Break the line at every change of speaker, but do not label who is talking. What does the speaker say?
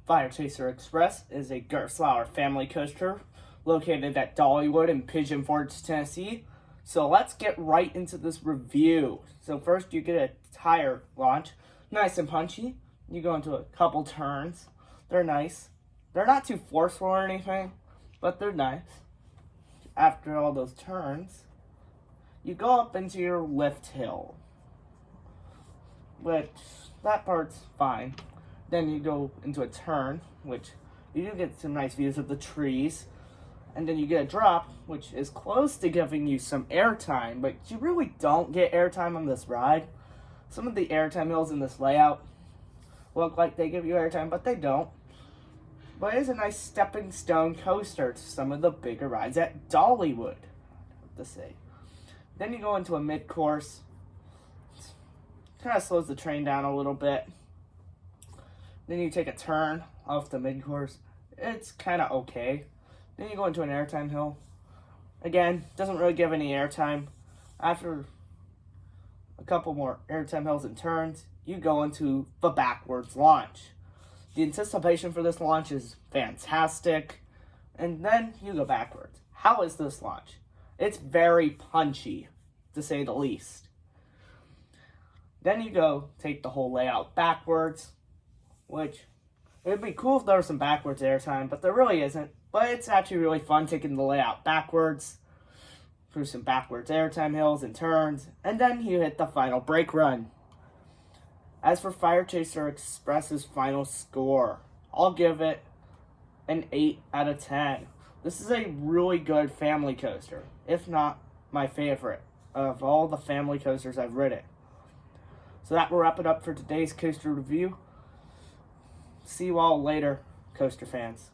Fire Chaser Express is a Gerstlauer family coaster located at Dollywood in Pigeon Forge, Tennessee. So let's get right into this review. So first you get a tire launch, nice and punchy. You go into a couple turns. They're nice. They're not too forceful or anything, but they're nice. After all those turns, you go up into your lift hill, which that part's fine. Then you go into a turn, which you do get some nice views of the trees. And then you get a drop, which is close to giving you some airtime, but you really don't get airtime on this ride. Some of the airtime hills in this layout look like they give you airtime, but they don't. But it is a nice stepping stone coaster to some of the bigger rides at Dollywood, I have to say. Then you go into a mid-course. Kind of slows the train down a little bit. Then you take a turn off the mid-course. It's kind of okay. Then you go into an airtime hill. Again, doesn't really give any airtime. After a couple more airtime hills and turns, you go into the backwards launch. The anticipation for this launch is fantastic. And then you go backwards. How is this launch? It's very punchy, to say the least. Then you go take the whole layout backwards, which it would be cool if there was some backwards airtime, but there really isn't. But it's actually really fun taking the layout backwards, through some backwards airtime hills and turns, and then you hit the final brake run. As for Fire Chaser Express's final score, I'll give it an 8 out of 10. This is a really good family coaster, if not my favorite of all the family coasters I've ridden. So that will wrap it up for today's coaster review. See you all later, coaster fans.